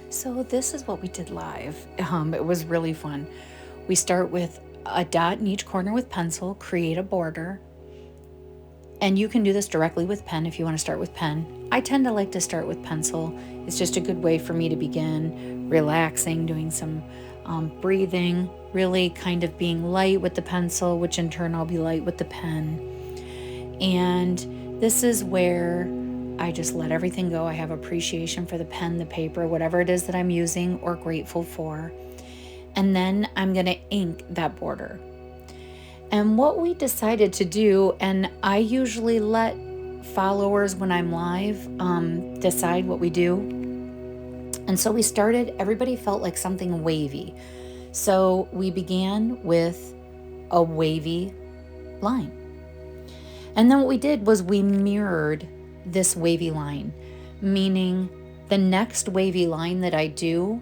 So this is what we did live. It was really fun. We start with a dot in each corner with pencil, create a border. And you can do this directly with pen if you want to start with pen. I tend to like to start with pencil. It's just a good way for me to begin relaxing, doing some breathing, really kind of being light with the pencil, which in turn I'll be light with the pen. And this is where I just let everything go. I have appreciation for the pen, the paper, whatever it is that I'm using or grateful for. And then I'm going to ink that border. And what we decided to do, and I usually let followers when I'm live decide what we do. And so we started, everybody felt like something wavy. So we began with a wavy line. And then what we did was we mirrored this wavy line, meaning the next wavy line that I do,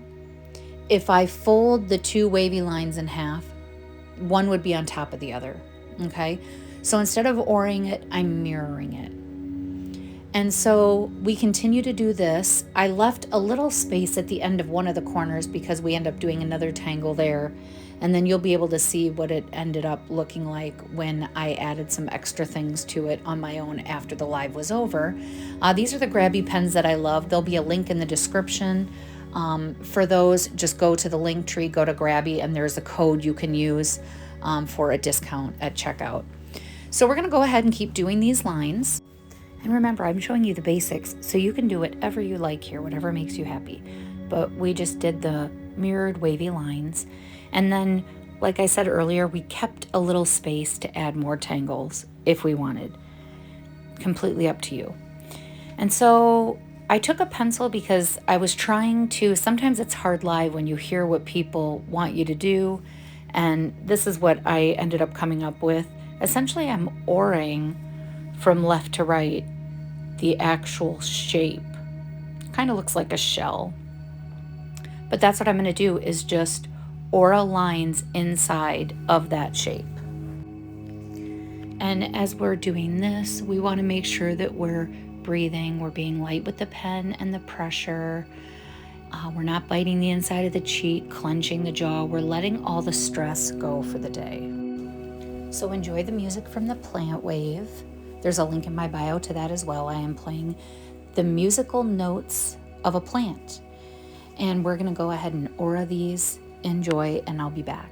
if I fold the two wavy lines in half, one would be on top of the other, okay? So instead of oring it, I'm mirroring it. And so we continue to do this. I left a little space at the end of one of the corners because we end up doing another tangle there. And then you'll be able to see what it ended up looking like when I added some extra things to it on my own after the live was over. These are the grabby pens that I love. There'll be a link in the description. For those, just go to the link tree, go to Grabby, and there's a code you can use for a discount at checkout. So we're going to go ahead and keep doing these lines. And remember, I'm showing you the basics, so you can do whatever you like here, whatever makes you happy. But we just did the mirrored wavy lines. And then, like I said earlier, we kept a little space to add more tangles if we wanted. Completely up to you. And so I took a pencil because I was trying to, sometimes it's hard live when you hear what people want you to do. And this is what I ended up coming up with. Essentially, I'm oring from left to right the actual shape. Kind of looks like a shell. But that's what I'm going to do, is just aura lines inside of that shape. And as we're doing this, we want to make sure that we're breathing, we're being light with the pen and the pressure. We're not biting the inside of the cheek, clenching the jaw. We're letting all the stress go for the day. So enjoy the music from the plant wave. There's a link in my bio to that as well. I am playing the musical notes of a plant. And we're going to go ahead and aura these. Enjoy, and I'll be back.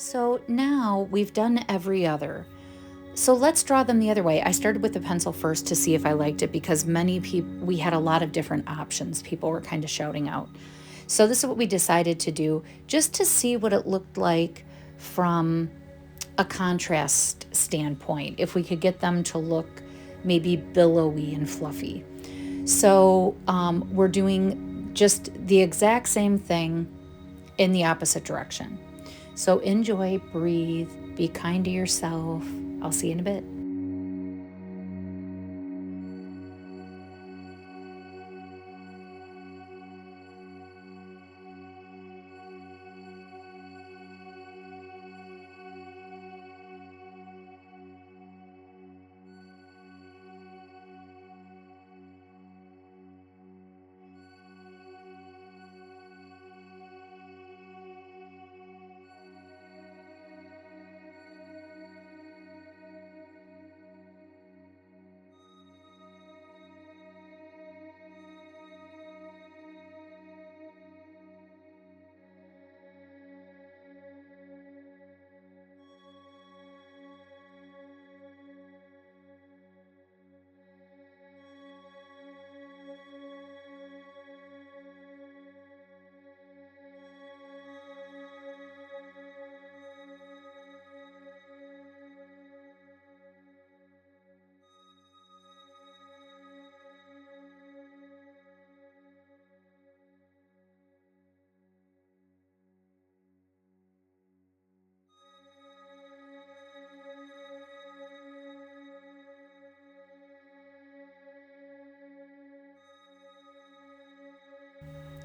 So now we've done every other. So let's draw them the other way. I started with the pencil first to see if I liked it because many people, we had a lot of different options. People were kind of shouting out. So this is what we decided to do, just to see what it looked like from a contrast standpoint, if we could get them to look maybe billowy and fluffy. So we're doing just the exact same thing in the opposite direction. So enjoy, breathe, be kind to yourself. I'll see you in a bit.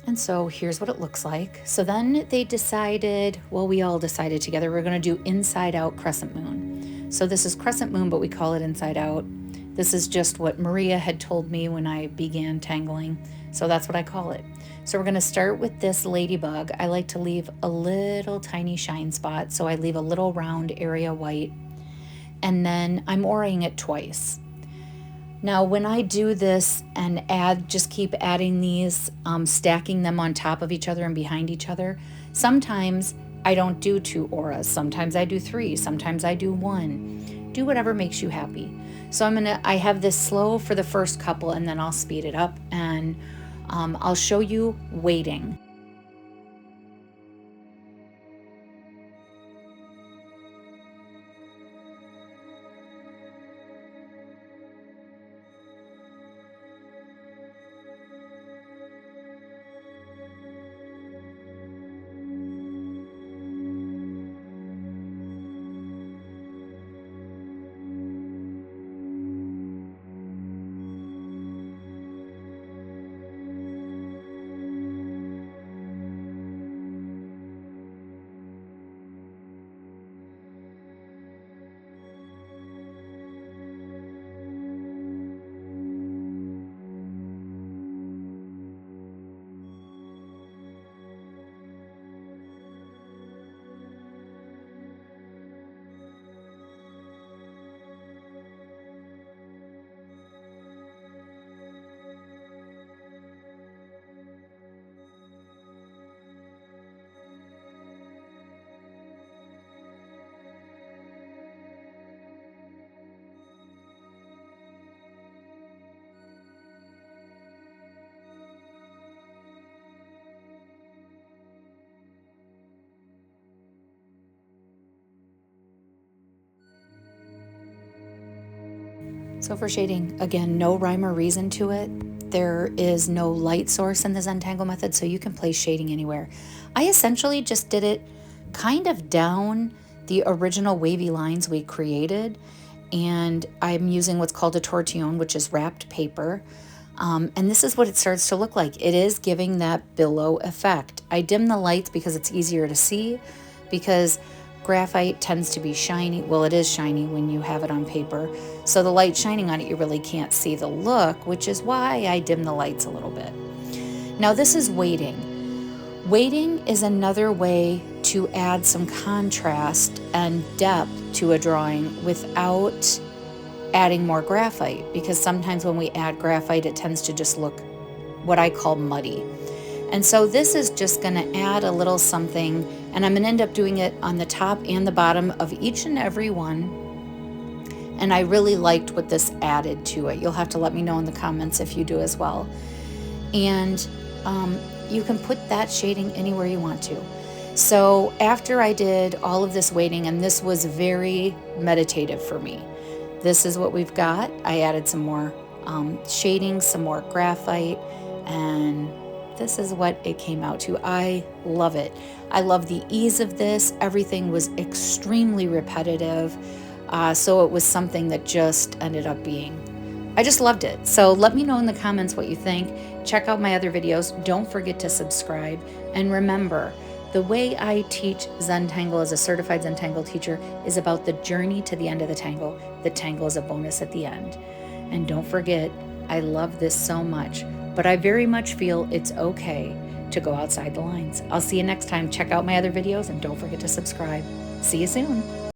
And so here's what it looks like. So then they decided, well, we all decided together we're going to do inside out crescent moon. So this is crescent moon, but we call it inside out. This is just what Maria had told me when I began tangling. So that's what I call it. So we're going to start with this ladybug. I like to leave a little tiny shine spot. So I leave a little round area white. And then I'm orating it twice. Now, when I do this and just keep adding these, stacking them on top of each other and behind each other, sometimes I don't do 2 auras. Sometimes I do 3. Sometimes I do 1. Do whatever makes you happy. So I have this slow for the first couple, and then I'll speed it up, and I'll show you waiting. So for shading, again, no rhyme or reason to it. There is no light source in the Zentangle method, so you can place shading anywhere. I essentially just did it kind of down the original wavy lines we created, and I'm using what's called a tortillon, which is wrapped paper. And this is what it starts to look like. It is giving that billow effect. I dim the lights because it's easier to see, because graphite tends to be shiny. Well, it is shiny when you have it on paper. So the light shining on it, you really can't see the look, which is why I dim the lights a little bit. Now this is weighting. Weighting is another way to add some contrast and depth to a drawing without adding more graphite, because sometimes when we add graphite, it tends to just look what I call muddy. And so this is just going to add a little something, and I'm going to end up doing it on the top and the bottom of each and every one. And I really liked what this added to it. You'll have to let me know in the comments if you do as well. And you can put that shading anywhere you want to. So after I did all of this weighting, and this was very meditative for me, this is what we've got. I added some more shading, some more graphite, and this is what it came out to. I love it. I love the ease of this. Everything was extremely repetitive. So it was something that just ended up being, I just loved it. So let me know in the comments what you think. Check out my other videos. Don't forget to subscribe. And remember, the way I teach Zentangle as a certified Zentangle teacher is about the journey to the end of the tangle. The tangle is a bonus at the end. And don't forget, I love this so much, but I very much feel it's okay to go outside the lines. I'll see you next time. Check out my other videos and don't forget to subscribe. See you soon.